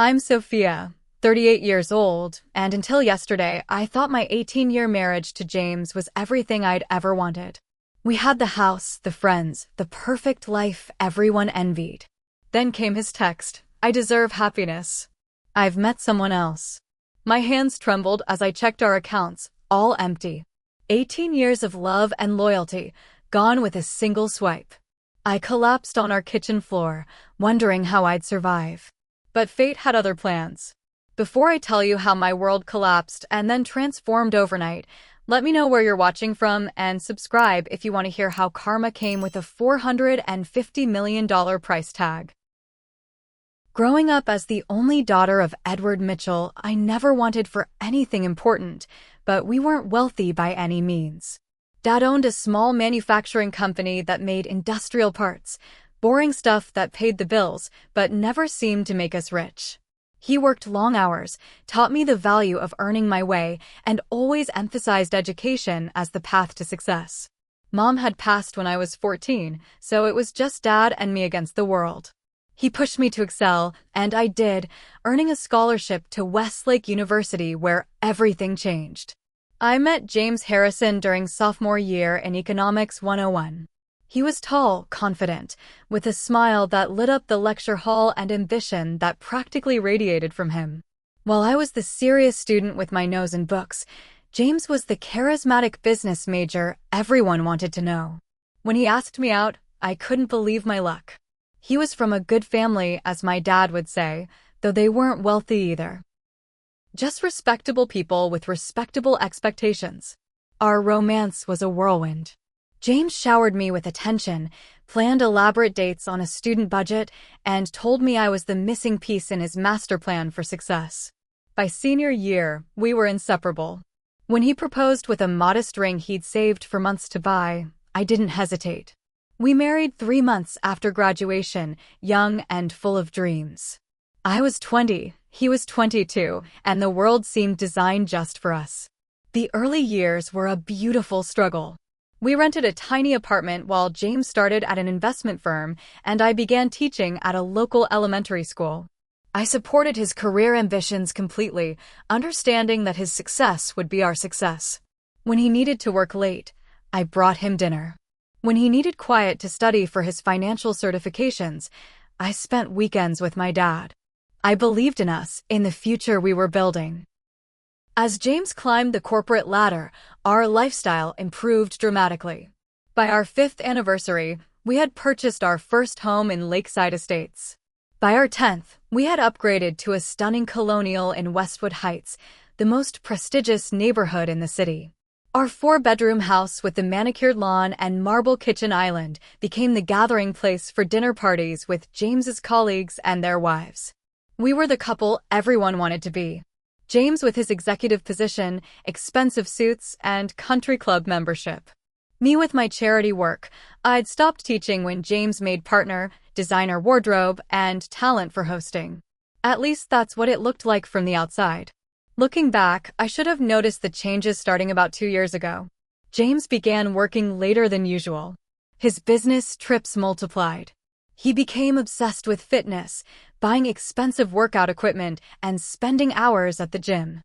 I'm Sophia, 38 years old, and until yesterday, I thought my 18-year marriage to James was everything I'd ever wanted. We had the house, the friends, the perfect life everyone envied. Then came his text, "I deserve happiness. I've met someone else." My hands trembled as I checked our accounts, all empty. 18 years of love and loyalty, gone with a single swipe. I collapsed on our kitchen floor, wondering how I'd survive. But fate had other plans. Before I tell you how my world collapsed and then transformed overnight, let me know where you're watching from and subscribe if you want to hear how karma came with a $450 million price tag. Growing up as the only daughter of Edward Mitchell, I never wanted for anything important, but we weren't wealthy by any means. Dad owned a small manufacturing company that made industrial parts, boring stuff that paid the bills, but never seemed to make us rich. He worked long hours, taught me the value of earning my way, and always emphasized education as the path to success. Mom had passed when I was 14, so it was just Dad and me against the world. He pushed me to excel, and I did, earning a scholarship to Westlake University where everything changed. I met James Harrison during sophomore year in Economics 101. He was tall, confident, with a smile that lit up the lecture hall and ambition that practically radiated from him. While I was the serious student with my nose in books, James was the charismatic business major everyone wanted to know. When he asked me out, I couldn't believe my luck. He was from a good family, as my dad would say, though they weren't wealthy either. Just respectable people with respectable expectations. Our romance was a whirlwind. James showered me with attention, planned elaborate dates on a student budget, and told me I was the missing piece in his master plan for success. By senior year, we were inseparable. When he proposed with a modest ring he'd saved for months to buy, I didn't hesitate. We married 3 months after graduation, young and full of dreams. I was 20, he was 22, and the world seemed designed just for us. The early years were a beautiful struggle. We rented a tiny apartment while James started at an investment firm, and I began teaching at a local elementary school. I supported his career ambitions completely, understanding that his success would be our success. When he needed to work late, I brought him dinner. When he needed quiet to study for his financial certifications, I spent weekends with my dad. I believed in us, in the future we were building. As James climbed the corporate ladder, our lifestyle improved dramatically. By our 5th anniversary, we had purchased our first home in Lakeside Estates. By our 10th, we had upgraded to a stunning colonial in Westwood Heights, the most prestigious neighborhood in the city. Our 4-bedroom house with the manicured lawn and marble kitchen island became the gathering place for dinner parties with James's colleagues and their wives. We were the couple everyone wanted to be. James with his executive position, expensive suits, and country club membership. Me with my charity work. I'd stopped teaching when James made partner, designer wardrobe, and talent for hosting. At least that's what it looked like from the outside. Looking back, I should have noticed the changes starting about 2 years ago. James began working later than usual. His business trips multiplied. He became obsessed with fitness, buying expensive workout equipment and spending hours at the gym.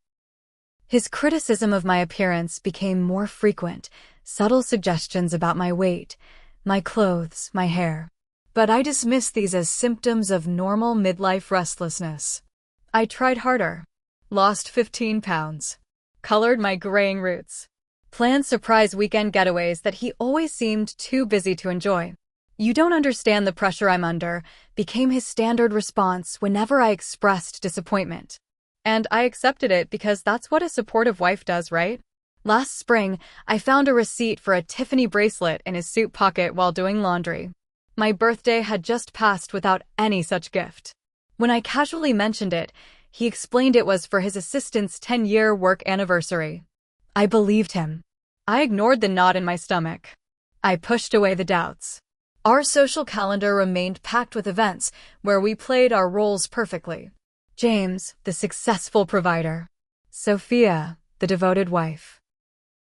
His criticism of my appearance became more frequent, subtle suggestions about my weight, my clothes, my hair. But I dismissed these as symptoms of normal midlife restlessness. I tried harder. Lost 15 pounds. Colored my graying roots. Planned surprise weekend getaways that he always seemed too busy to enjoy. "You don't understand the pressure I'm under," became his standard response whenever I expressed disappointment. And I accepted it because that's what a supportive wife does, right? Last spring, I found a receipt for a Tiffany bracelet in his suit pocket while doing laundry. My birthday had just passed without any such gift. When I casually mentioned it, he explained it was for his assistant's 10-year work anniversary. I believed him. I ignored the knot in my stomach. I pushed away the doubts. Our social calendar remained packed with events where we played our roles perfectly. James, the successful provider. Sophia, the devoted wife.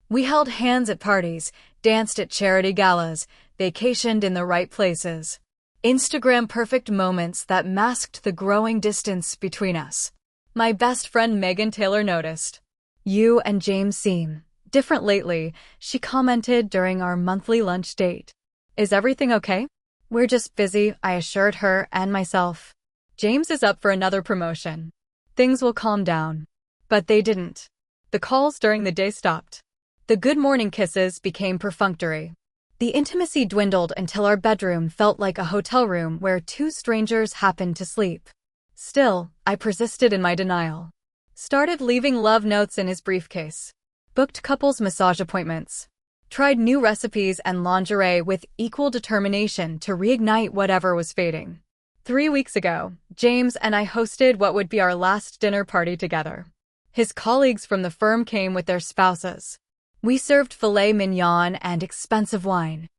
We held hands at parties, danced at charity galas, vacationed in the right places. Instagram perfect moments that masked the growing distance between us. My best friend Megan Taylor noticed. "You and James seem different lately," she commented during our monthly lunch date. "Is everything okay?" "We're just busy," I assured her and myself. "James is up for another promotion. Things will calm down." But they didn't. The calls during the day stopped. The good morning kisses became perfunctory. The intimacy dwindled until our bedroom felt like a hotel room where two strangers happened to sleep. Still, I persisted in my denial. Started leaving love notes in his briefcase. Booked couples massage appointments. Tried new recipes and lingerie with equal determination to reignite whatever was fading. 3 weeks ago, James and I hosted what would be our last dinner party together. His colleagues from the firm came with their spouses. We served filet mignon and expensive wine.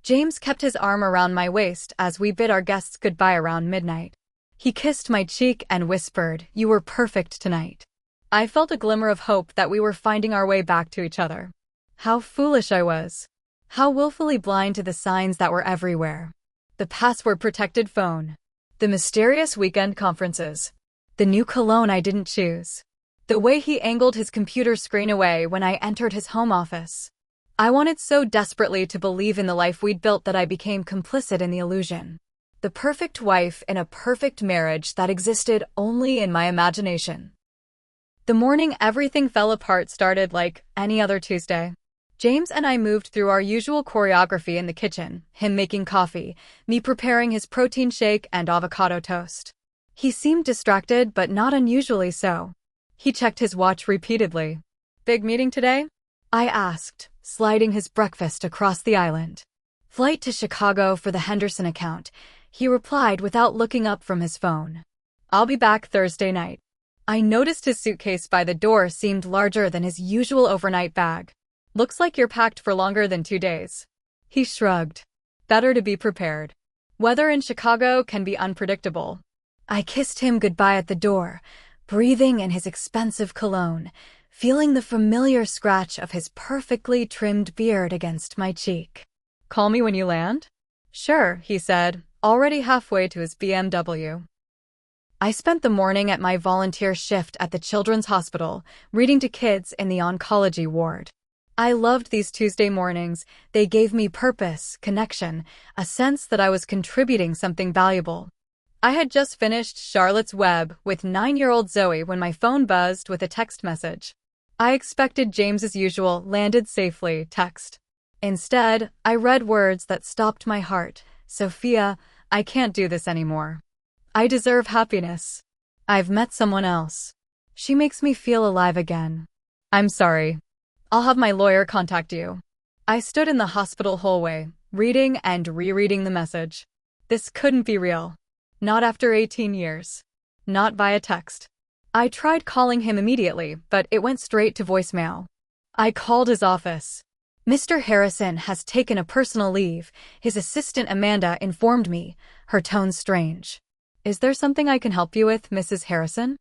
James kept his arm around my waist as we bid our guests goodbye around midnight. He kissed my cheek and whispered, "You were perfect tonight." I felt a glimmer of hope that we were finding our way back to each other. How foolish I was. How willfully blind to the signs that were everywhere. The password-protected phone. The mysterious weekend conferences. The new cologne I didn't choose. The way he angled his computer screen away when I entered his home office. I wanted so desperately to believe in the life we'd built that I became complicit in the illusion. The perfect wife in a perfect marriage that existed only in my imagination. The morning everything fell apart started like any other Tuesday. James and I moved through our usual choreography in the kitchen, him making coffee, me preparing his protein shake and avocado toast. He seemed distracted, but not unusually so. He checked his watch repeatedly. "Big meeting today?" I asked, sliding his breakfast across the island. "Flight to Chicago for the Henderson account," he replied without looking up from his phone. "I'll be back Thursday night." I noticed his suitcase by the door seemed larger than his usual overnight bag. "Looks like you're packed for longer than 2 days." He shrugged. "Better to be prepared. Weather in Chicago can be unpredictable." I kissed him goodbye at the door, breathing in his expensive cologne, feeling the familiar scratch of his perfectly trimmed beard against my cheek. "Call me when you land?" "Sure," he said, already halfway to his BMW. I spent the morning at my volunteer shift at the Children's Hospital, reading to kids in the oncology ward. I loved these Tuesday mornings. They gave me purpose, connection, a sense that I was contributing something valuable. I had just finished Charlotte's Web with 9-year-old Zoe when my phone buzzed with a text message. I expected James's usual "landed safely" text. Instead, I read words that stopped my heart. "Sophia, I can't do this anymore. I deserve happiness. I've met someone else. She makes me feel alive again. I'm sorry. I'll have my lawyer contact you." I stood in the hospital hallway, reading and rereading the message. This couldn't be real. Not after 18 years. Not via text. I tried calling him immediately, but it went straight to voicemail. I called his office. "Mr. Harrison has taken a personal leave," his assistant Amanda informed me, her tone strange. "Is there something I can help you with, Mrs. Harrison?"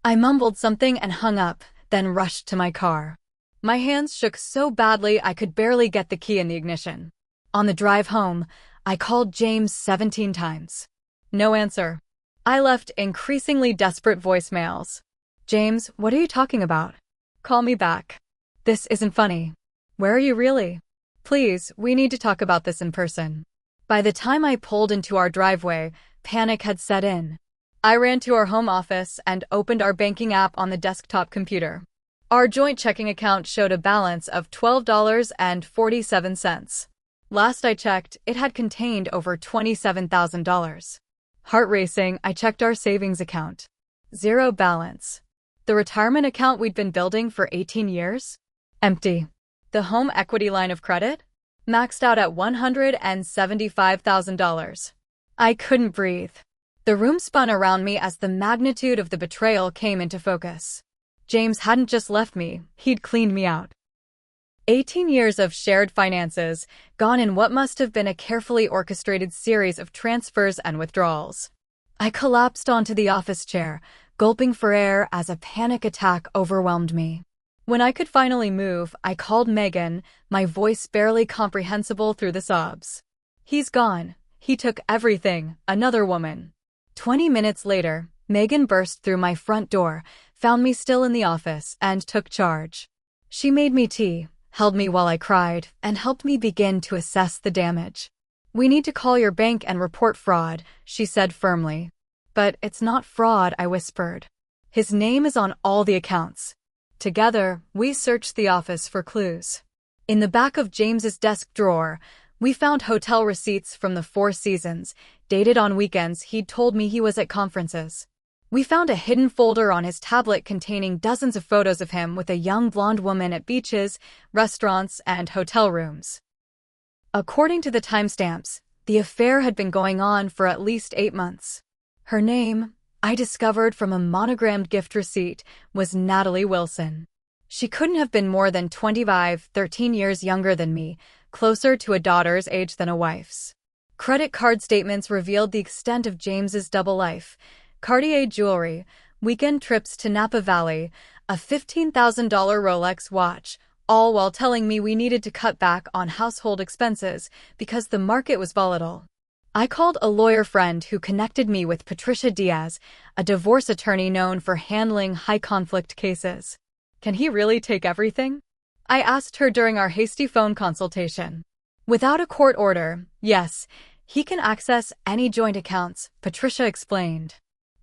I mumbled something and hung up, then rushed to my car. My hands shook so badly I could barely get the key in the ignition. On the drive home, I called James 17 times. No answer. I left increasingly desperate voicemails. "James, what are you talking about? Call me back. This isn't funny. Where are you really? Please, we need to talk about this in person." By the time I pulled into our driveway, panic had set in. I ran to our home office and opened our banking app on the desktop computer. Our joint checking account showed a balance of $12.47. Last I checked, it had contained over $27,000. Heart racing, I checked our savings account. Zero balance. The retirement account we'd been building for 18 years? Empty. The home equity line of credit? Maxed out at $175,000. I couldn't breathe. The room spun around me as the magnitude of the betrayal came into focus. James hadn't just left me, he'd cleaned me out. 18 years of shared finances, gone in what must have been a carefully orchestrated series of transfers and withdrawals. I collapsed onto the office chair, gulping for air as a panic attack overwhelmed me. When I could finally move, I called Megan, my voice barely comprehensible through the sobs. "He's gone. He took everything, another woman. 20 minutes later, Megan burst through my front door, found me still in the office, and took charge. She made me tea, held me while I cried, and helped me begin to assess the damage. "We need to call your bank and report fraud," she said firmly. "But it's not fraud," I whispered. "His name is on all the accounts." Together, we searched the office for clues. In the back of James's desk drawer, we found hotel receipts from the Four Seasons, dated on weekends he'd told me he was at conferences. We found a hidden folder on his tablet containing dozens of photos of him with a young blonde woman at beaches, restaurants, and hotel rooms. According to the timestamps, the affair had been going on for at least 8 months. Her name, I discovered from a monogrammed gift receipt, was Natalie Wilson. She couldn't have been more than 25, 13 years younger than me, closer to a daughter's age than a wife's. Credit card statements revealed the extent of James's double life: Cartier jewelry, weekend trips to Napa Valley, a $15,000 Rolex watch, all while telling me we needed to cut back on household expenses because the market was volatile. I called a lawyer friend who connected me with Patricia Diaz, a divorce attorney known for handling high-conflict cases. "Can he really take everything?" I asked her during our hasty phone consultation. "Without a court order, yes, he can access any joint accounts," Patricia explained.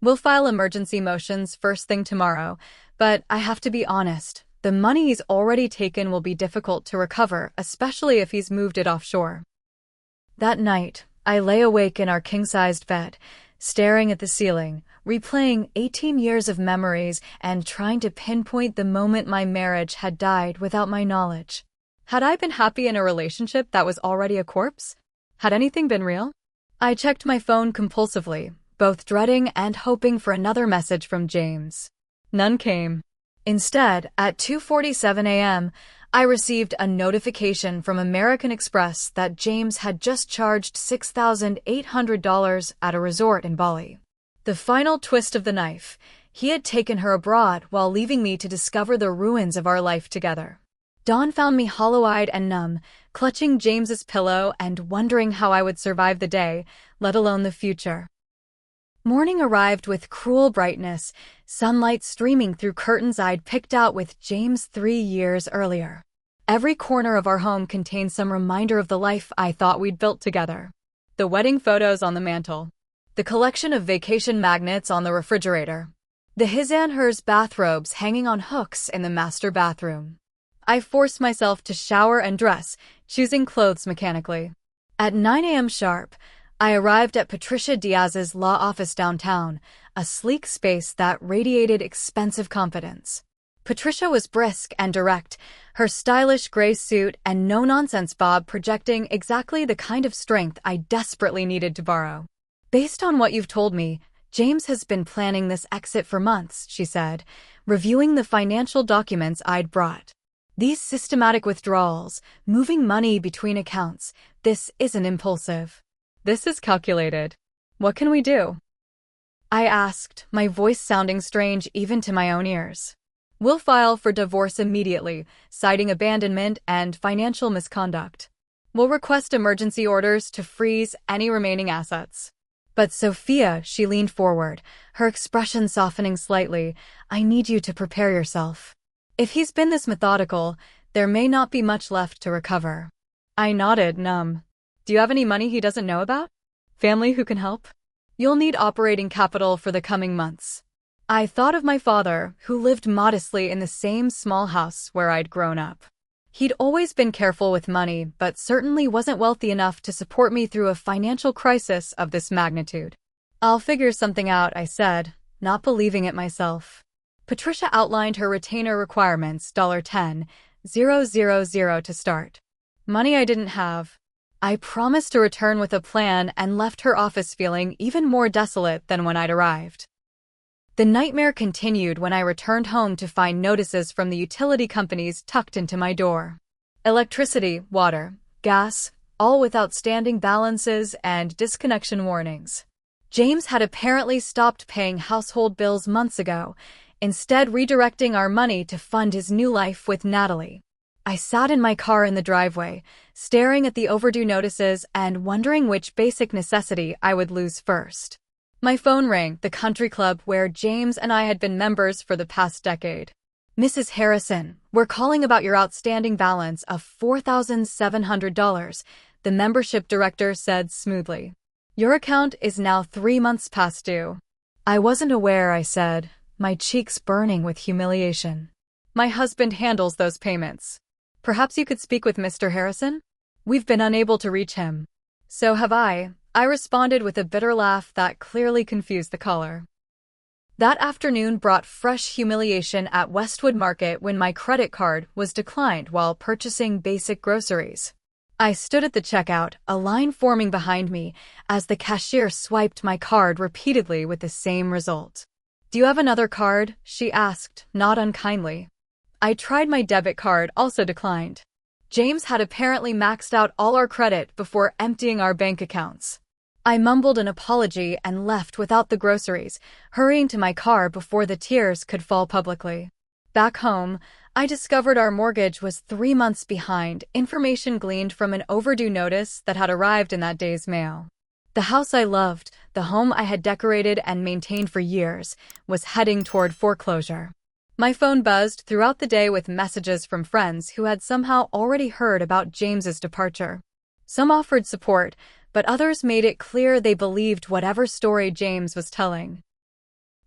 "We'll file emergency motions first thing tomorrow, but I have to be honest, the money he's already taken will be difficult to recover, especially if he's moved it offshore." That night, I lay awake in our king-sized bed, staring at the ceiling, replaying 18 years of memories and trying to pinpoint the moment my marriage had died without my knowledge. Had I been happy in a relationship that was already a corpse? Had anything been real? I checked my phone compulsively, both dreading and hoping for another message from James. None came. Instead, at 2:47 a.m., I received a notification from American Express that James had just charged $6,800 at a resort in Bali. The final twist of the knife: he had taken her abroad while leaving me to discover the ruins of our life together. Dawn found me hollow-eyed and numb, clutching James's pillow and wondering how I would survive the day, let alone the future. Morning arrived with cruel brightness, sunlight streaming through curtains I'd picked out with James 3 years earlier. Every corner of our home contained some reminder of the life I thought we'd built together. The wedding photos on the mantel. The collection of vacation magnets on the refrigerator. The his and hers bathrobes hanging on hooks in the master bathroom. I forced myself to shower and dress, choosing clothes mechanically. At 9 a.m. sharp, I arrived at Patricia Diaz's law office downtown, a sleek space that radiated expensive confidence. Patricia was brisk and direct, her stylish gray suit and no-nonsense bob projecting exactly the kind of strength I desperately needed to borrow. "Based on what you've told me, James has been planning this exit for months," she said, reviewing the financial documents I'd brought. "These systematic withdrawals, moving money between accounts, this isn't impulsive. This is calculated. What can we do?" I asked, my voice sounding strange even to my own ears. "We'll file for divorce immediately, citing abandonment and financial misconduct. We'll request emergency orders to freeze any remaining assets." "But Sophia," she leaned forward, her expression softening slightly, "I need you to prepare yourself. If he's been this methodical, there may not be much left to recover." I nodded, numb. "Do you have any money he doesn't know about? Family who can help?" "You'll need operating capital for the coming months." I thought of my father, who lived modestly in the same small house where I'd grown up. He'd always been careful with money, but certainly wasn't wealthy enough to support me through a financial crisis of this magnitude. "I'll figure something out," I said, not believing it myself. Patricia outlined her retainer requirements: $10,000 to start. Money I didn't have. I promised to return with a plan and left her office feeling even more desolate than when I'd arrived. The nightmare continued when I returned home to find notices from the utility companies tucked into my door. Electricity, water, gas, all with outstanding balances and disconnection warnings. James had apparently stopped paying household bills months ago, instead redirecting our money to fund his new life with Natalie. I sat in my car in the driveway, staring at the overdue notices and wondering which basic necessity I would lose first. My phone rang, the country club where James and I had been members for the past decade. "Mrs. Harrison, we're calling about your outstanding balance of $4,700, the membership director said smoothly. "Your account is now 3 months past due." "I wasn't aware," I said, my cheeks burning with humiliation. "My husband handles those payments. Perhaps you could speak with Mr. Harrison? We've been unable to reach him." "So have I," I responded with a bitter laugh that clearly confused the caller. That afternoon brought fresh humiliation at Westwood Market when my credit card was declined while purchasing basic groceries. I stood at the checkout, a line forming behind me, as the cashier swiped my card repeatedly with the same result. "Do you have another card?" she asked, not unkindly. I tried my debit card, also declined. James had apparently maxed out all our credit before emptying our bank accounts. I mumbled an apology and left without the groceries, hurrying to my car before the tears could fall publicly. Back home, I discovered our mortgage was 3 months behind, information gleaned from an overdue notice that had arrived in that day's mail. The house I loved, the home I had decorated and maintained for years, was heading toward foreclosure. My phone buzzed throughout the day with messages from friends who had somehow already heard about James's departure. Some offered support, but others made it clear they believed whatever story James was telling.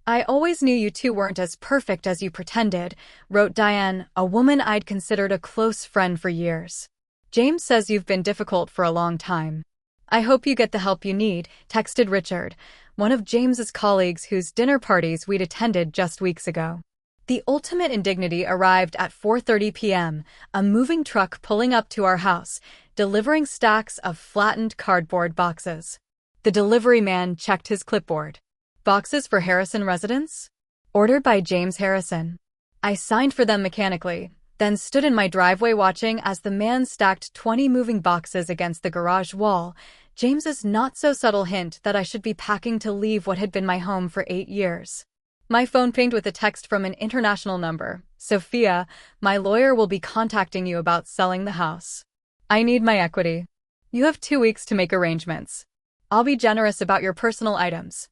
"I always knew you two weren't as perfect as you pretended," wrote Diane, a woman I'd considered a close friend for years. "James says you've been difficult for a long time. I hope you get the help you need," texted Richard, one of James's colleagues whose dinner parties we'd attended just weeks ago. The ultimate indignity arrived at 4:30 p.m., a moving truck pulling up to our house, delivering stacks of flattened cardboard boxes. The delivery man checked his clipboard. "Boxes for Harrison residents? Ordered by James Harrison." I signed for them mechanically, then stood in my driveway watching as the man stacked 20 moving boxes against the garage wall, James's not-so-subtle hint that I should be packing to leave what had been my home for 8 years. My phone pinged with a text from an international number. "Sophia, my lawyer will be contacting you about selling the house. I need my equity. You have 2 weeks to make arrangements. I'll be generous about your personal items."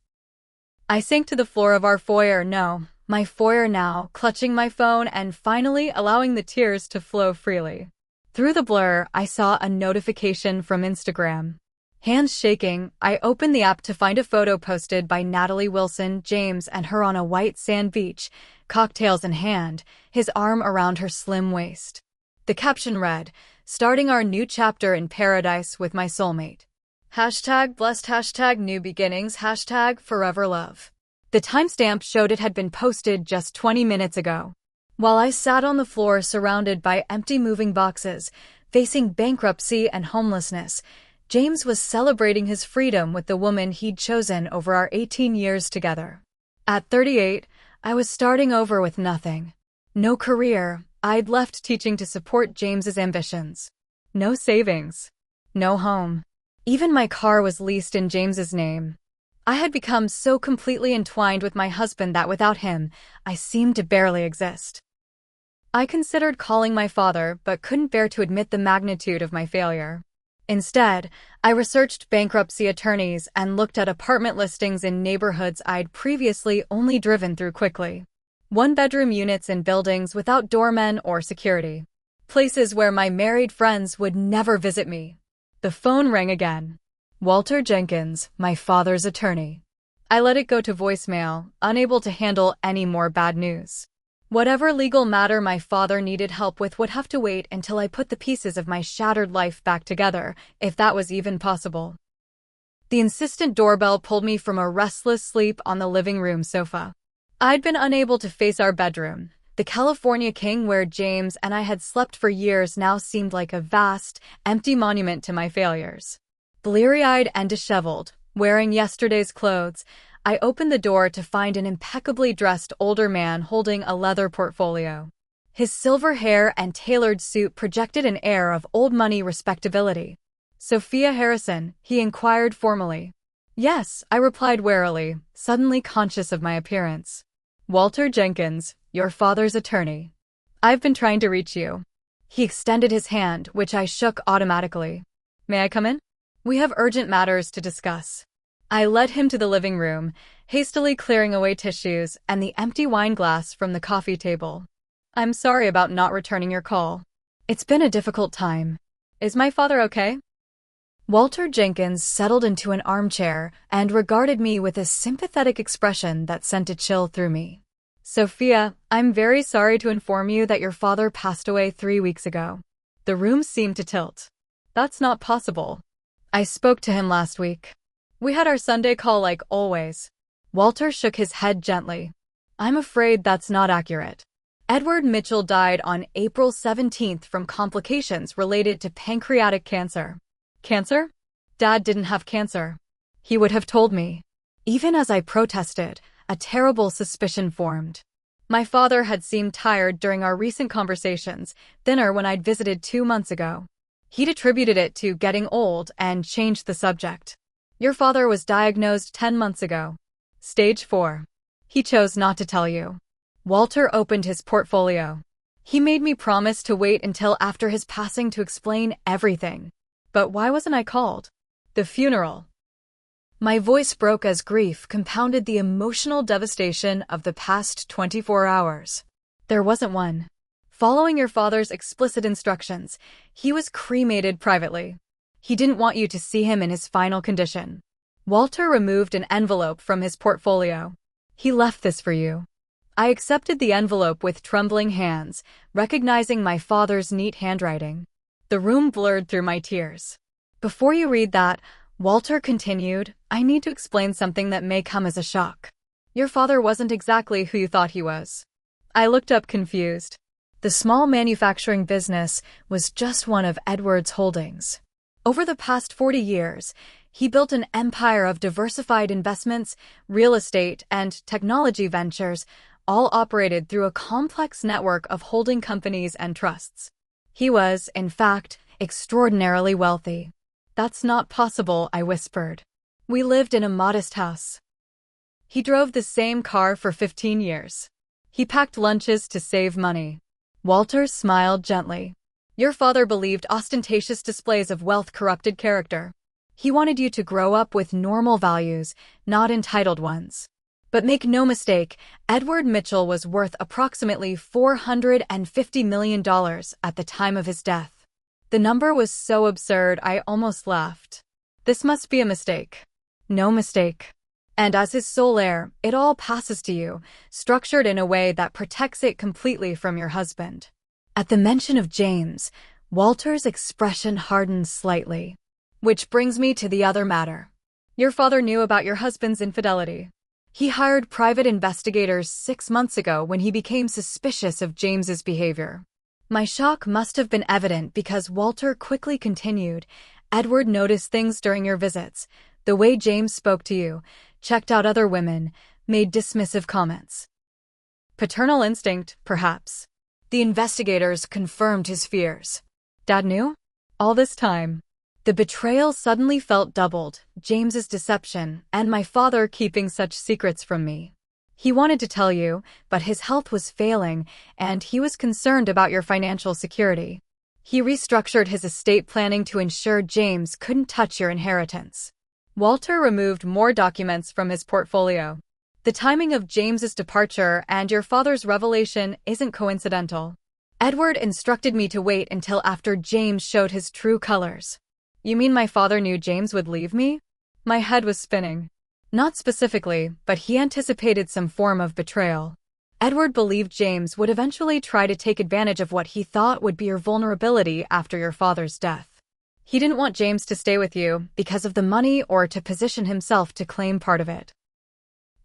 I sank to the floor of our foyer, my foyer now, clutching my phone and finally allowing the tears to flow freely. Through the blur, I saw a notification from Instagram. Hands shaking, I opened the app to find a photo posted by Natalie Wilson, James and her on a white sand beach, cocktails in hand, his arm around her slim waist. The caption read, "Starting our new chapter in paradise with my soulmate. #blessed, #new beginnings, #forever love." The timestamp showed it had been posted just 20 minutes ago. While I sat on the floor surrounded by empty moving boxes, facing bankruptcy and homelessness, James was celebrating his freedom with the woman he'd chosen over our 18 years together. At 38, I was starting over with nothing. No career, I'd left teaching to support James's ambitions. No savings. No home. Even my car was leased in James's name. I had become so completely entwined with my husband that without him, I seemed to barely exist. I considered calling my father, but couldn't bear to admit the magnitude of my failure. Instead, I researched bankruptcy attorneys and looked at apartment listings in neighborhoods I'd previously only driven through quickly. One-bedroom units in buildings without doormen or security. Places where my married friends would never visit me. The phone rang again. Walter Jenkins, my father's attorney. I let it go to voicemail, unable to handle any more bad news. Whatever legal matter my father needed help with would have to wait until I put the pieces of my shattered life back together, if that was even possible. The insistent doorbell pulled me from a restless sleep on the living room sofa. I'd been unable to face our bedroom. The California king where James and I had slept for years now seemed like a vast, empty monument to my failures. Bleary-eyed and disheveled, wearing yesterday's clothes, I opened the door to find an impeccably dressed older man holding a leather portfolio. His silver hair and tailored suit projected an air of old-money respectability. "Sophia Harrison?" he inquired formally. "Yes," I replied warily, suddenly conscious of my appearance. "Walter Jenkins, your father's attorney. I've been trying to reach you." He extended his hand, which I shook automatically. May I come in? We have urgent matters to discuss. I led him to the living room, hastily clearing away tissues and the empty wine glass from the coffee table. I'm sorry about not returning your call. It's been a difficult time. Is my father okay? Walter Jenkins settled into an armchair and regarded me with a sympathetic expression that sent a chill through me. Sophia, I'm very sorry to inform you that your father passed away 3 weeks ago. The room seemed to tilt. That's not possible. I spoke to him last week. We had our Sunday call like always. Walter shook his head gently. I'm afraid that's not accurate. Edward Mitchell died on April 17th from complications related to pancreatic cancer. Cancer? Dad didn't have cancer. He would have told me. Even as I protested, a terrible suspicion formed. My father had seemed tired during our recent conversations, thinner when I'd visited 2 months ago. He'd attributed it to getting old and changed the subject. Your father was diagnosed 10 months ago. Stage 4. He chose not to tell you. Walter opened his portfolio. He made me promise to wait until after his passing to explain everything. But why wasn't I called? The funeral. My voice broke as grief compounded the emotional devastation of the past 24 hours. There wasn't one. Following your father's explicit instructions, he was cremated privately. He didn't want you to see him in his final condition. Walter removed an envelope from his portfolio. He left this for you. I accepted the envelope with trembling hands, recognizing my father's neat handwriting. The room blurred through my tears. Before you read that, Walter continued, I need to explain something that may come as a shock. Your father wasn't exactly who you thought he was. I looked up confused. The small manufacturing business was just one of Edward's holdings. Over the past 40 years, he built an empire of diversified investments, real estate, and technology ventures, all operated through a complex network of holding companies and trusts. He was, in fact, extraordinarily wealthy. That's not possible, I whispered. We lived in a modest house. He drove the same car for 15 years. He packed lunches to save money. Walter smiled gently. Your father believed ostentatious displays of wealth corrupted character. He wanted you to grow up with normal values, not entitled ones. But make no mistake, Edward Mitchell was worth approximately $450 million at the time of his death. The number was so absurd I almost laughed. This must be a mistake. No mistake. And as his sole heir, it all passes to you, structured in a way that protects it completely from your husband. At the mention of James, Walter's expression hardened slightly. Which brings me to the other matter. Your father knew about your husband's infidelity. He hired private investigators 6 months ago when he became suspicious of James's behavior. My shock must have been evident because Walter quickly continued, Edward noticed things during your visits, the way James spoke to you, checked out other women, made dismissive comments. Paternal instinct, perhaps. The investigators confirmed his fears. Dad knew? All this time. The betrayal suddenly felt doubled, James's deception, and my father keeping such secrets from me. He wanted to tell you, but his health was failing, and he was concerned about your financial security. He restructured his estate planning to ensure James couldn't touch your inheritance. Walter removed more documents from his portfolio. The timing of James's departure and your father's revelation isn't coincidental. Edward instructed me to wait until after James showed his true colors. You mean my father knew James would leave me? My head was spinning. Not specifically, but he anticipated some form of betrayal. Edward believed James would eventually try to take advantage of what he thought would be your vulnerability after your father's death. He didn't want James to stay with you because of the money or to position himself to claim part of it.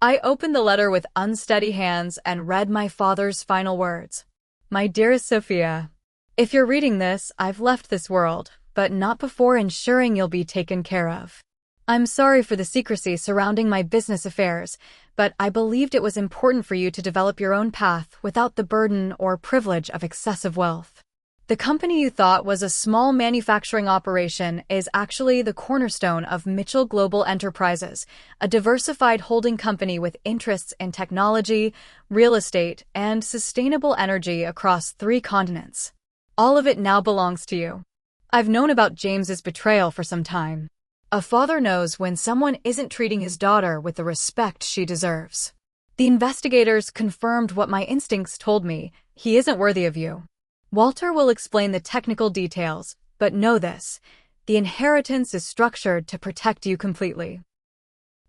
I opened the letter with unsteady hands and read my father's final words. My dearest Sophia, if you're reading this, I've left this world, but not before ensuring you'll be taken care of. I'm sorry for the secrecy surrounding my business affairs, but I believed it was important for you to develop your own path without the burden or privilege of excessive wealth. The company you thought was a small manufacturing operation is actually the cornerstone of Mitchell Global Enterprises, a diversified holding company with interests in technology, real estate, and sustainable energy across 3 continents. All of it now belongs to you. I've known about James's betrayal for some time. A father knows when someone isn't treating his daughter with the respect she deserves. The investigators confirmed what my instincts told me: he isn't worthy of you. Walter will explain the technical details, but know this: the inheritance is structured to protect you completely.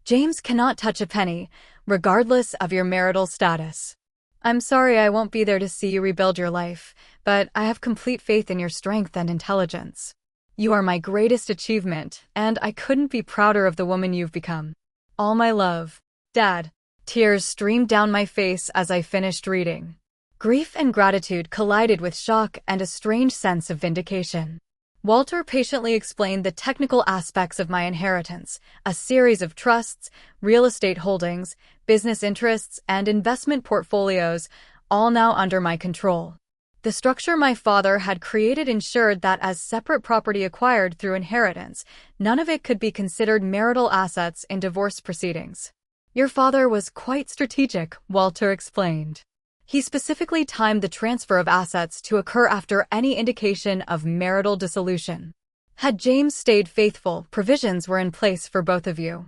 James cannot touch a penny, regardless of your marital status. I'm sorry I won't be there to see you rebuild your life, but I have complete faith in your strength and intelligence. You are my greatest achievement, and I couldn't be prouder of the woman you've become. All my love, Dad. Tears streamed down my face as I finished reading. Grief and gratitude collided with shock and a strange sense of vindication. Walter patiently explained the technical aspects of my inheritance: a series of trusts, real estate holdings, business interests, and investment portfolios, all now under my control. The structure my father had created ensured that, as separate property acquired through inheritance, none of it could be considered marital assets in divorce proceedings. Your father was quite strategic, Walter explained. He specifically timed the transfer of assets to occur after any indication of marital dissolution. Had James stayed faithful, provisions were in place for both of you.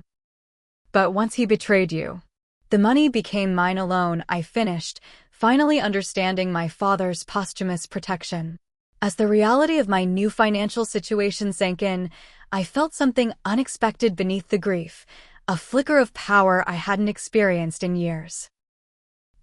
But once he betrayed you, the money became mine alone, I finished, finally understanding my father's posthumous protection. As the reality of my new financial situation sank in, I felt something unexpected beneath the grief, a flicker of power I hadn't experienced in years.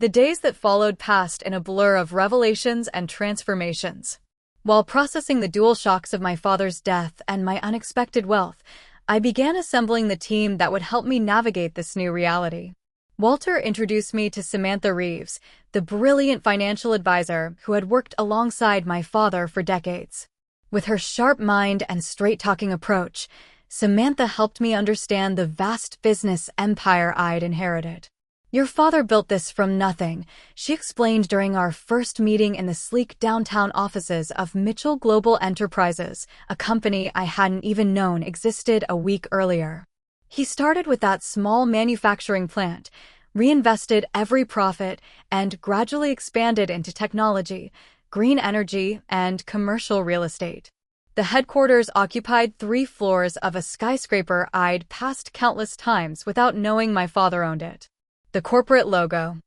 The days that followed passed in a blur of revelations and transformations. While processing the dual shocks of my father's death and my unexpected wealth, I began assembling the team that would help me navigate this new reality. Walter introduced me to Samantha Reeves, the brilliant financial advisor who had worked alongside my father for decades. With her sharp mind and straight-talking approach, Samantha helped me understand the vast business empire I'd inherited. Your father built this from nothing, she explained during our first meeting in the sleek downtown offices of Mitchell Global Enterprises, a company I hadn't even known existed a week earlier. He started with that small manufacturing plant, reinvested every profit, and gradually expanded into technology, green energy, and commercial real estate. The headquarters occupied 3 floors of a skyscraper I'd passed countless times without knowing my father owned it. The corporate logo,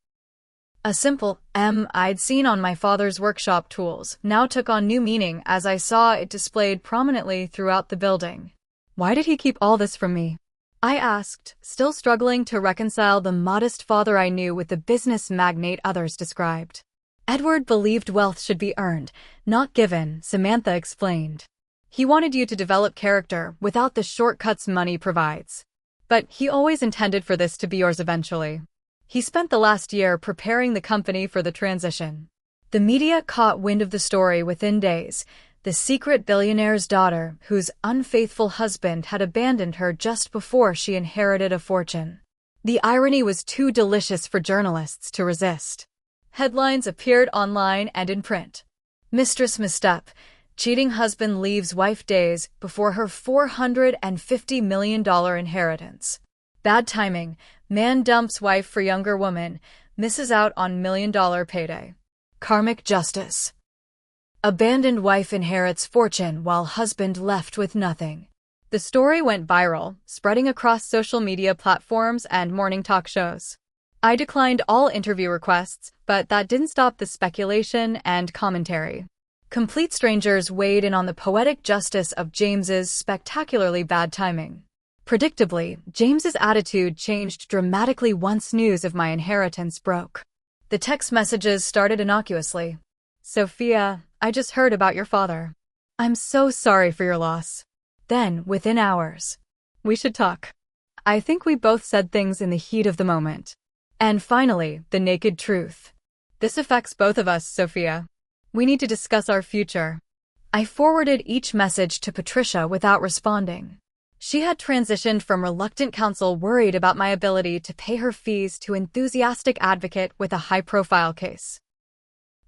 a simple M I'd seen on my father's workshop tools, now took on new meaning as I saw it displayed prominently throughout the building. Why did he keep all this from me? I asked, still struggling to reconcile the modest father I knew with the business magnate others described. Edward believed wealth should be earned, not given, Samantha explained. He wanted you to develop character without the shortcuts money provides. But he always intended for this to be yours eventually. He spent the last year preparing the company for the transition. The media caught wind of the story within days: the secret billionaire's daughter, whose unfaithful husband had abandoned her just before she inherited a fortune. The irony was too delicious for journalists to resist. Headlines appeared online and in print. Mistress misstep: cheating husband leaves wife days before her $450 million inheritance. Bad timing: man dumps wife for younger woman, misses out on $1 million payday. Karmic justice: abandoned wife inherits fortune while husband left with nothing. The story went viral, spreading across social media platforms and morning talk shows. I declined all interview requests, but that didn't stop the speculation and commentary. Complete strangers weighed in on the poetic justice of James's spectacularly bad timing. Predictably, James's attitude changed dramatically once news of my inheritance broke. The text messages started innocuously. "Sophia, I just heard about your father. I'm so sorry for your loss." Then, within hours, "We should talk. I think we both said things in the heat of the moment." And finally, the naked truth: "This affects both of us, Sophia. We need to discuss our future." I forwarded each message to Patricia without responding. She had transitioned from reluctant counsel worried about my ability to pay her fees to enthusiastic advocate with a high-profile case.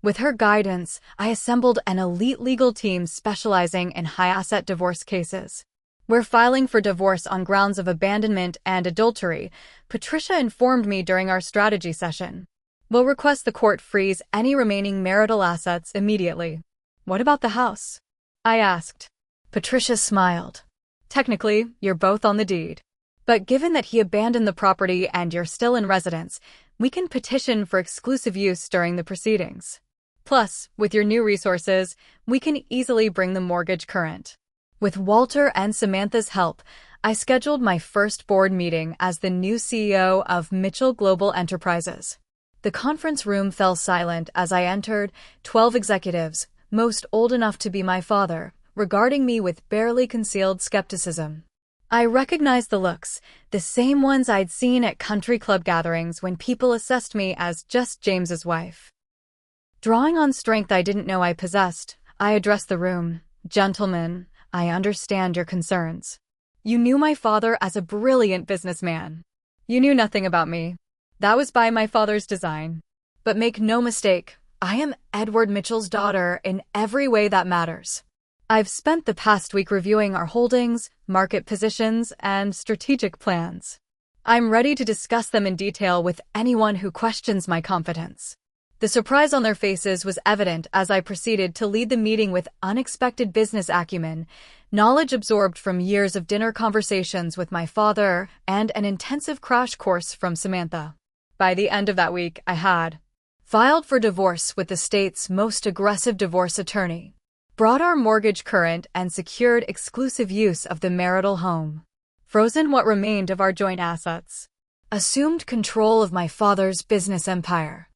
With her guidance, I assembled an elite legal team specializing in high-asset divorce cases. Where filing for divorce on grounds of abandonment and adultery, Patricia informed me during our strategy session. "We'll request the court freeze any remaining marital assets immediately. What about the house? I asked. Patricia smiled. Technically, you're both on the deed. But given that he abandoned the property and you're still in residence, we can petition for exclusive use during the proceedings. Plus, with your new resources, we can easily bring the mortgage current. With Walter and Samantha's help, I scheduled my first board meeting as the new CEO of Mitchell Global Enterprises. The conference room fell silent as I entered, 12 executives, most old enough to be my father, regarding me with barely concealed skepticism. I recognized the looks, the same ones I'd seen at country club gatherings when people assessed me as just James's wife. Drawing on strength I didn't know I possessed, I addressed the room. Gentlemen, I understand your concerns. You knew my father as a brilliant businessman. You knew nothing about me. That was by my father's design. But make no mistake, I am Edward Mitchell's daughter in every way that matters. I've spent the past week reviewing our holdings, market positions, and strategic plans. I'm ready to discuss them in detail with anyone who questions my confidence. The surprise on their faces was evident as I proceeded to lead the meeting with unexpected business acumen, knowledge absorbed from years of dinner conversations with my father, and an intensive crash course from Samantha. By the end of that week, I had filed for divorce with the state's most aggressive divorce attorney, brought our mortgage current, and secured exclusive use of the marital home, frozen what remained of our joint assets, assumed control of my father's business empire,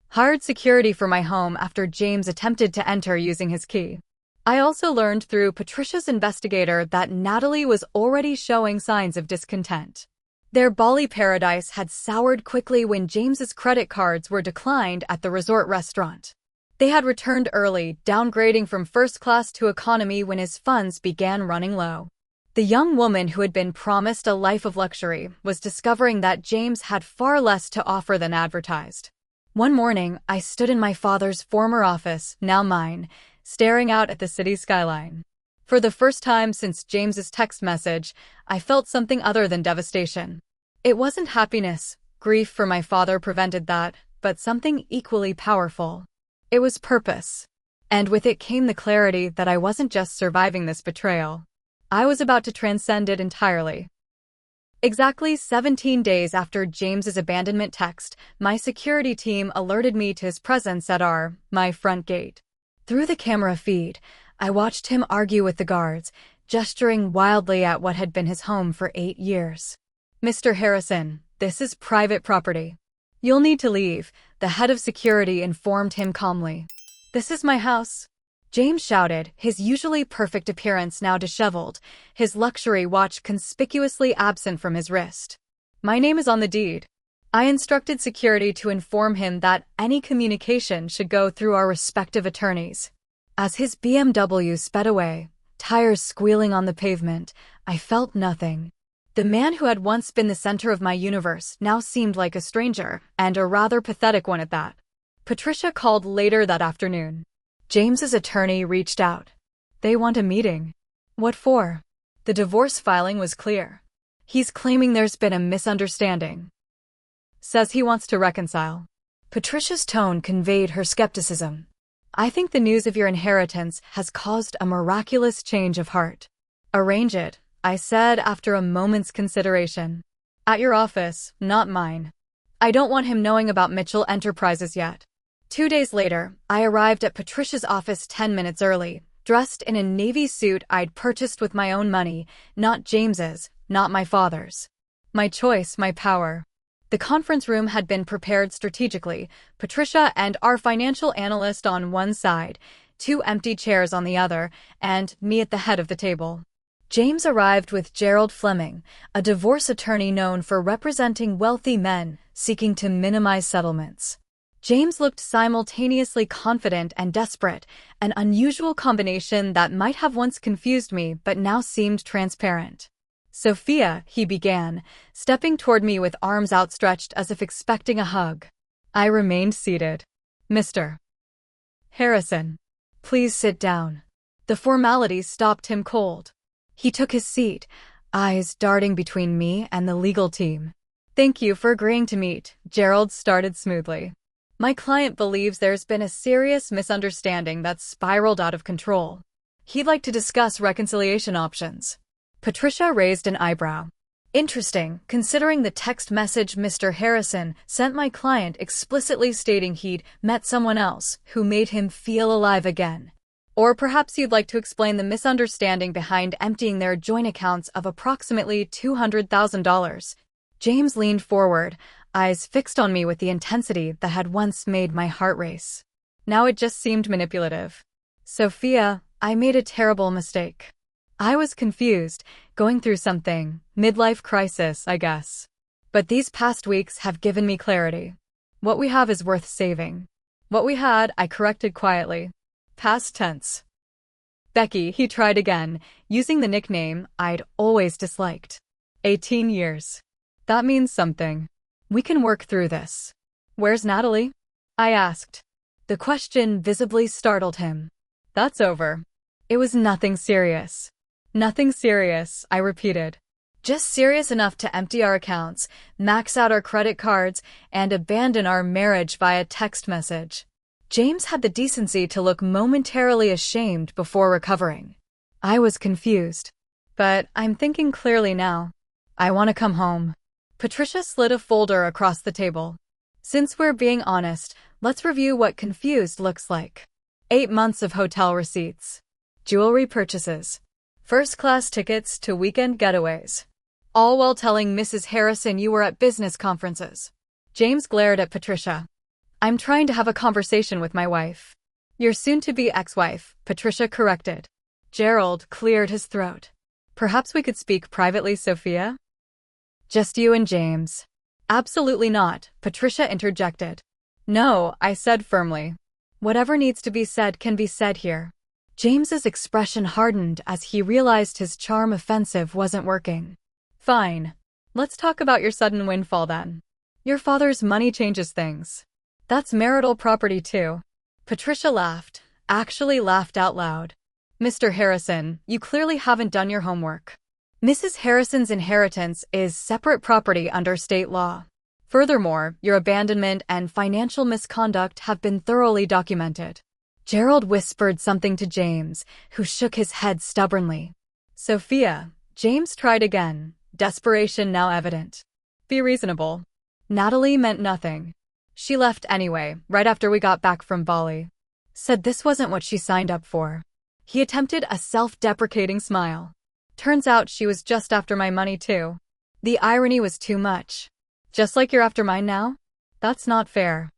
hired security for my home after James attempted to enter using his key. I also learned through Patricia's investigator that Natalie was already showing signs of discontent. Their Bali paradise had soured quickly when James's credit cards were declined at the resort restaurant. They had returned early, downgrading from first class to economy when his funds began running low. The young woman who had been promised a life of luxury was discovering that James had far less to offer than advertised. One morning, I stood in my father's former office, now mine, staring out at the city skyline. For the first time since James's text message, I felt something other than devastation. It wasn't happiness. Grief for my father prevented that, but something equally powerful. It was purpose. And with it came the clarity that I wasn't just surviving this betrayal. I was about to transcend it entirely. Exactly 17 days after James's abandonment text, my security team alerted me to his presence at my front gate. Through the camera feed, I watched him argue with the guards, gesturing wildly at what had been his home for 8 years. Mr. Harrison, this is private property. You'll need to leave, the head of security informed him calmly. This is my house, James shouted, his usually perfect appearance now disheveled, his luxury watch conspicuously absent from his wrist. My name is on the deed. I instructed security to inform him that any communication should go through our respective attorneys. As his BMW sped away, tires squealing on the pavement, I felt nothing. The man who had once been the center of my universe now seemed like a stranger, and a rather pathetic one at that. Patricia called later that afternoon. James's attorney reached out. They want a meeting. What for? The divorce filing was clear. He's claiming there's been a misunderstanding. Says he wants to reconcile. Patricia's tone conveyed her skepticism. I think the news of your inheritance has caused a miraculous change of heart. Arrange it, I said after a moment's consideration. At your office, not mine. I don't want him knowing about Mitchell Enterprises yet. 2 days later, I arrived at Patricia's office 10 minutes early, dressed in a navy suit I'd purchased with my own money, not James's, not my father's. My choice, my power. The conference room had been prepared strategically, Patricia and our financial analyst on one side, 2 empty chairs on the other, and me at the head of the table. James arrived with Gerald Fleming, a divorce attorney known for representing wealthy men seeking to minimize settlements. James looked simultaneously confident and desperate, an unusual combination that might have once confused me but now seemed transparent. Sophia, he began, stepping toward me with arms outstretched as if expecting a hug. I remained seated. Mr. Harrison, please sit down. The formalities stopped him cold. He took his seat, eyes darting between me and the legal team. Thank you for agreeing to meet, Gerald started smoothly. My client believes there's been a serious misunderstanding that's spiraled out of control. He'd like to discuss reconciliation options. Patricia raised an eyebrow. Interesting, considering the text message Mr. Harrison sent my client explicitly stating he'd met someone else who made him feel alive again. Or perhaps you'd like to explain the misunderstanding behind emptying their joint accounts of approximately $200,000. James leaned forward, eyes fixed on me with the intensity that had once made my heart race. Now it just seemed manipulative. Sophia, I made a terrible mistake. I was confused, going through something, midlife crisis, I guess. But these past weeks have given me clarity. What we have is worth saving. What we had, I corrected quietly. Past tense. Becky, he tried again, using the nickname I'd always disliked. 18 years. That means something. We can work through this. Where's Natalie? I asked. The question visibly startled him. That's over. It was nothing serious. Nothing serious, I repeated. Just serious enough to empty our accounts, max out our credit cards, and abandon our marriage via text message. James had the decency to look momentarily ashamed before recovering. I was confused. But I'm thinking clearly now. I want to come home. Patricia slid a folder across the table. Since we're being honest, let's review what confused looks like. 8 months of hotel receipts. Jewelry purchases. First-class tickets to weekend getaways. All while telling Mrs. Harrison you were at business conferences. James glared at Patricia. I'm trying to have a conversation with my wife. Your soon-to-be ex-wife, Patricia corrected. Gerald cleared his throat. Perhaps we could speak privately, Sophia? Just you and James. Absolutely not, Patricia interjected. No, I said firmly. Whatever needs to be said can be said here. James's expression hardened as he realized his charm offensive wasn't working. Fine. Let's talk about your sudden windfall then. Your father's money changes things. That's marital property too. Patricia laughed, actually laughed out loud. Mr. Harrison, you clearly haven't done your homework. Mrs. Harrison's inheritance is separate property under state law. Furthermore, your abandonment and financial misconduct have been thoroughly documented. Gerald whispered something to James, who shook his head stubbornly. Sophia, James tried again, desperation now evident. Be reasonable. Natalie meant nothing. She left anyway, right after we got back from Bali. Said this wasn't what she signed up for. He attempted a self-deprecating smile. Turns out she was just after my money too. The irony was too much. Just like you're after mine now? That's not fair.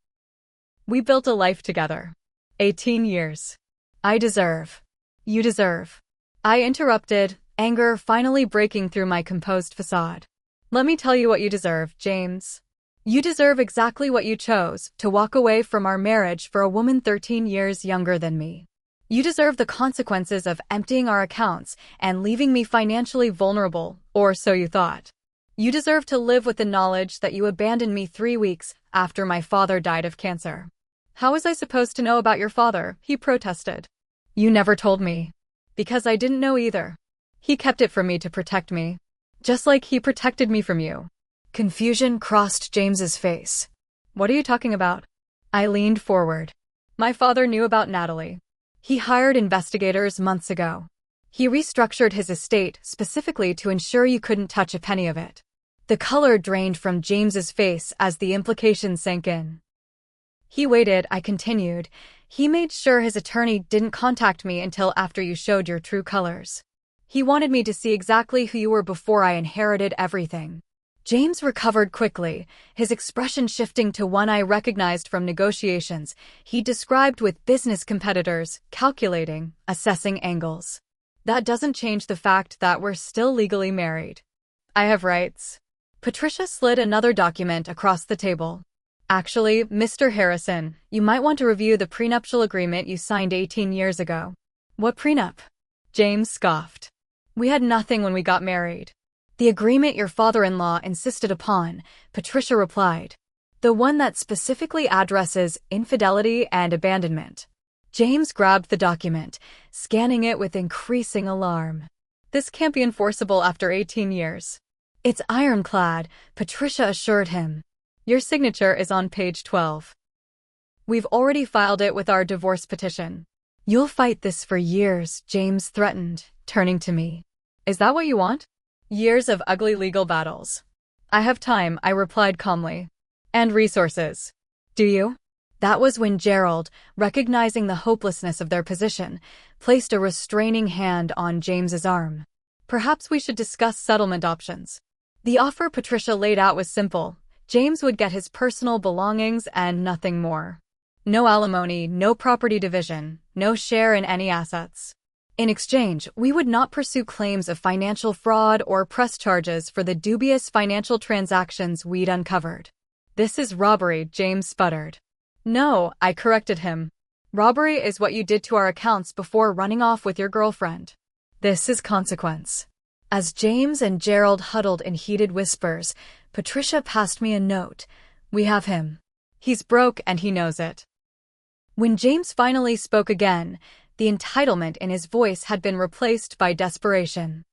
We built a life together. 18 years. I deserve. You deserve. I interrupted, anger finally breaking through my composed facade. Let me tell you what you deserve, James. You deserve exactly what you chose, to walk away from our marriage for a woman 13 years younger than me. You deserve the consequences of emptying our accounts and leaving me financially vulnerable, or so you thought. You deserve to live with the knowledge that you abandoned me 3 weeks after my father died of cancer. How was I supposed to know about your father? He protested. You never told me. Because I didn't know either. He kept it from me to protect me. Just like he protected me from you. Confusion crossed James's face. What are you talking about? I leaned forward. My father knew about Natalie. He hired investigators months ago. He restructured his estate specifically to ensure you couldn't touch a penny of it. The color drained from James's face as the implication sank in. He waited, I continued. He made sure his attorney didn't contact me until after you showed your true colors. He wanted me to see exactly who you were before I inherited everything. James recovered quickly, his expression shifting to one I recognized from negotiations he described with business competitors, calculating, assessing angles. That doesn't change the fact that we're still legally married. I have rights. Patricia slid another document across the table. Actually, Mr. Harrison, you might want to review the prenuptial agreement you signed 18 years ago. What prenup? James scoffed. We had nothing when we got married. The agreement your father-in-law insisted upon, Patricia replied. The one that specifically addresses infidelity and abandonment. James grabbed the document, scanning it with increasing alarm. This can't be enforceable after 18 years. It's ironclad, Patricia assured him. Your signature is on page 12. We've already filed it with our divorce petition. You'll fight this for years, James threatened, turning to me. Is that what you want? Years of ugly legal battles. I have time, I replied calmly. And resources. Do you? That was when Gerald, recognizing the hopelessness of their position, placed a restraining hand on James's arm. Perhaps we should discuss settlement options. The offer Patricia laid out was simple. James would get his personal belongings and nothing more. No alimony, no property division, no share in any assets. In exchange, we would not pursue claims of financial fraud or press charges for the dubious financial transactions we'd uncovered. This is robbery, James sputtered. No, I corrected him. Robbery is what you did to our accounts before running off with your girlfriend. This is consequence. As James and Gerald huddled in heated whispers, Patricia passed me a note. We have him. He's broke and he knows it. When James finally spoke again, the entitlement in his voice had been replaced by desperation.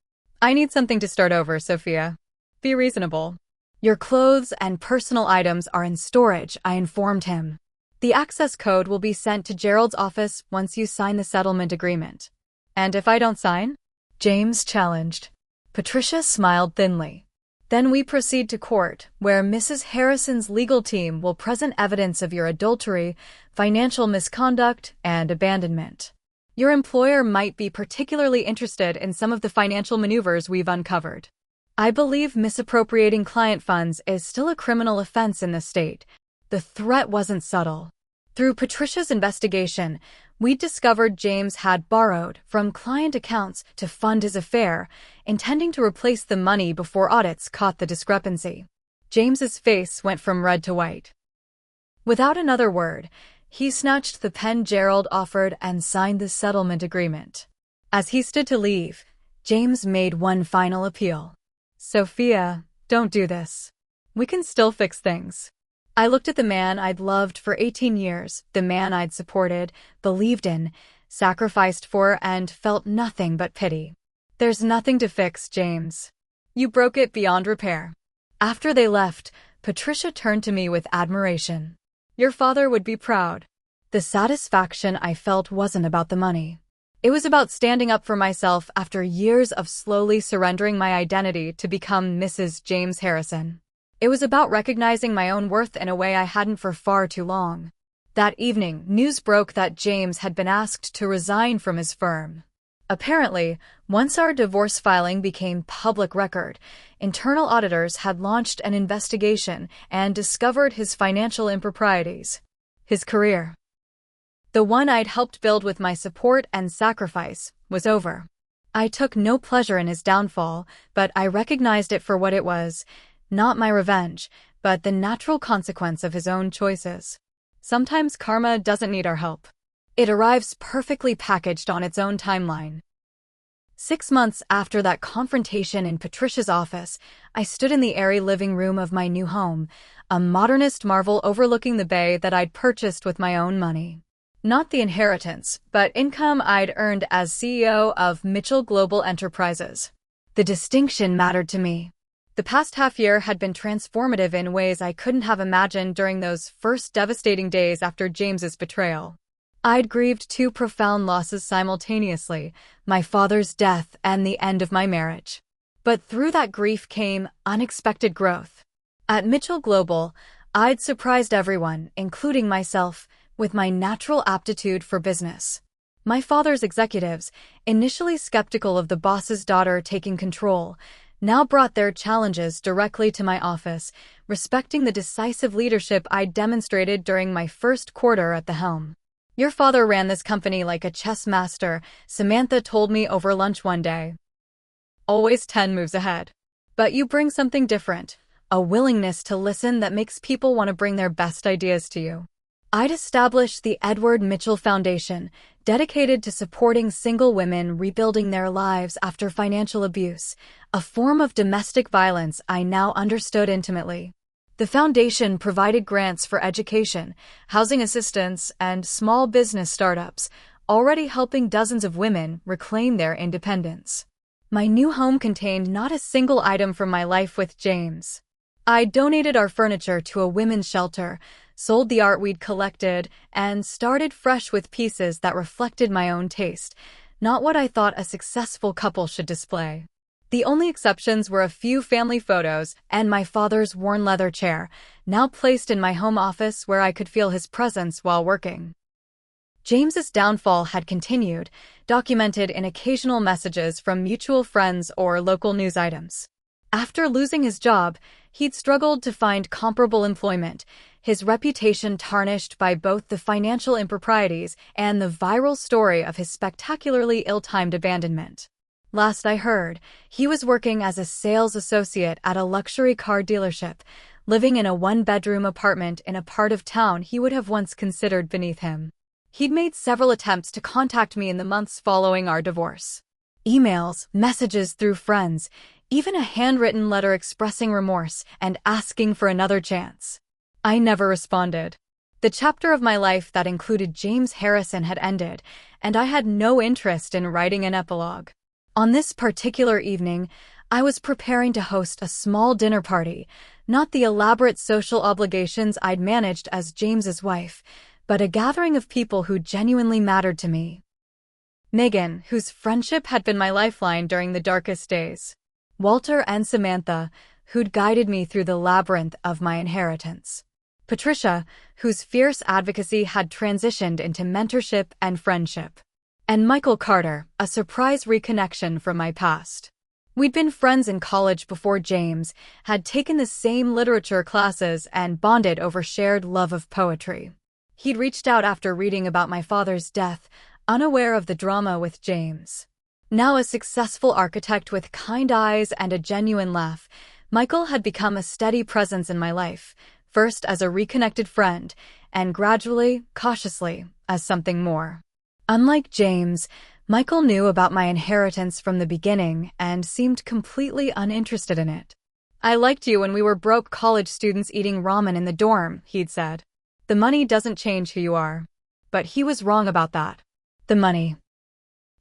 I need something to start over, Sophia. Be reasonable. Your clothes and personal items are in storage, I informed him. The access code will be sent to Gerald's office once you sign the settlement agreement. And if I don't sign? James challenged. Patricia smiled thinly. Then we proceed to court, where Mrs. Harrison's legal team will present evidence of your adultery, financial misconduct, and abandonment. Your employer might be particularly interested in some of the financial maneuvers we've uncovered. I believe misappropriating client funds is still a criminal offense in the state. The threat wasn't subtle. Through Patricia's investigation, we discovered James had borrowed from client accounts to fund his affair, intending to replace the money before audits caught the discrepancy. James's face went from red to white. Without another word, he snatched the pen Gerald offered and signed the settlement agreement. As he stood to leave, James made one final appeal. Sophia, don't do this. We can still fix things. I looked at the man I'd loved for 18 years, the man I'd supported, believed in, sacrificed for, and felt nothing but pity. There's nothing to fix, James. You broke it beyond repair. After they left, Patricia turned to me with admiration. Your father would be proud. The satisfaction I felt wasn't about the money. It was about standing up for myself after years of slowly surrendering my identity to become Mrs. James Harrison. It was about recognizing my own worth in a way I hadn't for far too long. That evening, news broke that James had been asked to resign from his firm. Apparently, once our divorce filing became public record, internal auditors had launched an investigation and discovered his financial improprieties. His career, the one I'd helped build with my support and sacrifice, was over. I took no pleasure in his downfall, but I recognized it for what it was. Not my revenge, but the natural consequence of his own choices. Sometimes karma doesn't need our help. It arrives perfectly packaged on its own timeline. 6 months after that confrontation in Patricia's office, I stood in the airy living room of my new home, a modernist marvel overlooking the bay that I'd purchased with my own money. Not the inheritance, but income I'd earned as CEO of Mitchell Global Enterprises. The distinction mattered to me. The past half-year had been transformative in ways I couldn't have imagined during those first devastating days after James's betrayal. I'd grieved 2 profound losses simultaneously, my father's death and the end of my marriage. But through that grief came unexpected growth. At Mitchell Global, I'd surprised everyone, including myself, with my natural aptitude for business. My father's executives, initially skeptical of the boss's daughter taking control, now brought their challenges directly to my office, respecting the decisive leadership I'd demonstrated during my first quarter at the helm. Your father ran this company like a chess master, Samantha told me over lunch one day. Always 10 moves ahead. But you bring something different, a willingness to listen that makes people want to bring their best ideas to you. I'd established the Edward Mitchell Foundation, dedicated to supporting single women rebuilding their lives after financial abuse, a form of domestic violence I now understood intimately. The foundation provided grants for education, housing assistance, and small business startups, already helping dozens of women reclaim their independence. My new home contained not a single item from my life with James. I donated our furniture to a women's shelter, sold the art we'd collected, and started fresh with pieces that reflected my own taste, not what I thought a successful couple should display. The only exceptions were a few family photos and my father's worn leather chair, now placed in my home office where I could feel his presence while working. James's downfall had continued, documented in occasional messages from mutual friends or local news items. After losing his job, he'd struggled to find comparable employment, his reputation tarnished by both the financial improprieties and the viral story of his spectacularly ill-timed abandonment. Last I heard, he was working as a sales associate at a luxury car dealership, living in a one-bedroom apartment in a part of town he would have once considered beneath him. He'd made several attempts to contact me in the months following our divorce. Emails, messages through friends, even a handwritten letter expressing remorse and asking for another chance. I never responded. The chapter of my life that included James Harrison had ended, and I had no interest in writing an epilogue. On this particular evening, I was preparing to host a small dinner party, not the elaborate social obligations I'd managed as James's wife, but a gathering of people who genuinely mattered to me. Megan, whose friendship had been my lifeline during the darkest days. Walter and Samantha, who'd guided me through the labyrinth of my inheritance. Patricia, whose fierce advocacy had transitioned into mentorship and friendship. And Michael Carter, a surprise reconnection from my past. We'd been friends in college before James, had taken the same literature classes and bonded over shared love of poetry. He'd reached out after reading about my father's death, unaware of the drama with James. Now a successful architect with kind eyes and a genuine laugh, Michael had become a steady presence in my life, first as a reconnected friend, and gradually, cautiously, as something more. Unlike James, Michael knew about my inheritance from the beginning and seemed completely uninterested in it. "I liked you when we were broke college students eating ramen in the dorm," he'd said. "The money doesn't change who you are." But he was wrong about that. The money,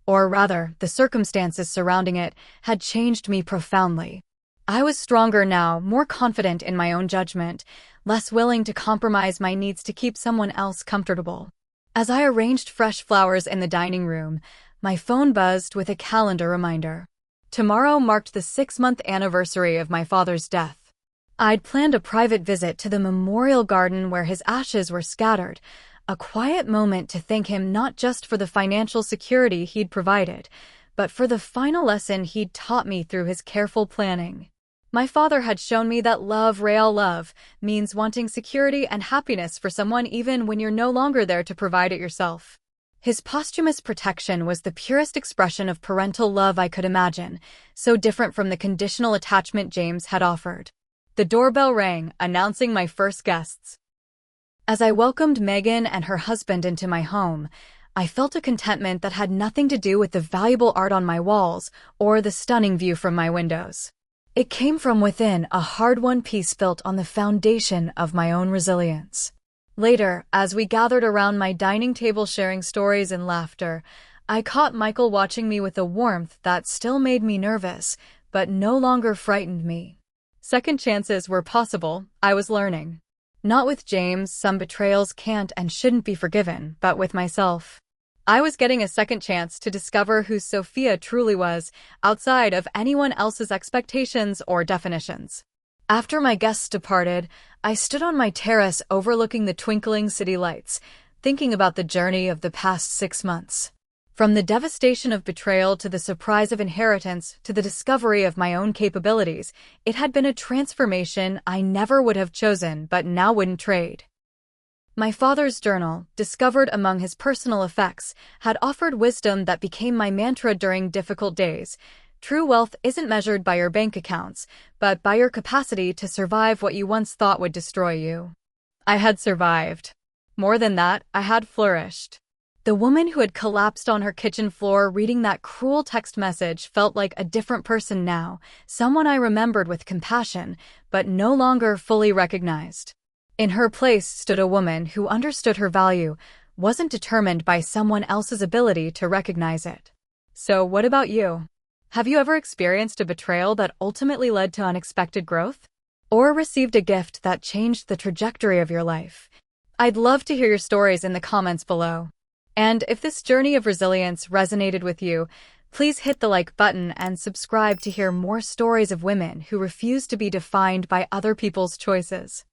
or rather, the circumstances surrounding it, had changed me profoundly. I was stronger now, more confident in my own judgment, less willing to compromise my needs to keep someone else comfortable. As I arranged fresh flowers in the dining room, my phone buzzed with a calendar reminder. Tomorrow marked the 6-month anniversary of my father's death. I'd planned a private visit to the memorial garden where his ashes were scattered, a quiet moment to thank him not just for the financial security he'd provided, but for the final lesson he'd taught me through his careful planning. My father had shown me that love, real love, means wanting security and happiness for someone even when you're no longer there to provide it yourself. His posthumous protection was the purest expression of parental love I could imagine, so different from the conditional attachment James had offered. The doorbell rang, announcing my first guests. As I welcomed Megan and her husband into my home, I felt a contentment that had nothing to do with the valuable art on my walls or the stunning view from my windows. It came from within, a hard-won peace built on the foundation of my own resilience. Later, as we gathered around my dining table sharing stories and laughter, I caught Michael watching me with a warmth that still made me nervous, but no longer frightened me. Second chances were possible, I was learning. Not with James, some betrayals can't and shouldn't be forgiven, but with myself. I was getting a second chance to discover who Sophia truly was, outside of anyone else's expectations or definitions. After my guests departed, I stood on my terrace overlooking the twinkling city lights, thinking about the journey of the past 6 months. From the devastation of betrayal to the surprise of inheritance to the discovery of my own capabilities, it had been a transformation I never would have chosen but now wouldn't trade. My father's journal, discovered among his personal effects, had offered wisdom that became my mantra during difficult days. True wealth isn't measured by your bank accounts, but by your capacity to survive what you once thought would destroy you. I had survived. More than that, I had flourished. The woman who had collapsed on her kitchen floor reading that cruel text message felt like a different person now, someone I remembered with compassion, but no longer fully recognized. In her place stood a woman who understood her value, wasn't determined by someone else's ability to recognize it. So what about you? Have you ever experienced a betrayal that ultimately led to unexpected growth? Or received a gift that changed the trajectory of your life? I'd love to hear your stories in the comments below. And if this journey of resilience resonated with you, please hit the like button and subscribe to hear more stories of women who refuse to be defined by other people's choices.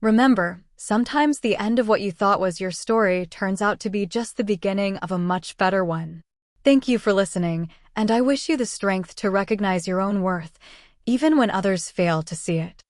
Remember, sometimes the end of what you thought was your story turns out to be just the beginning of a much better one. Thank you for listening, and I wish you the strength to recognize your own worth, even when others fail to see it.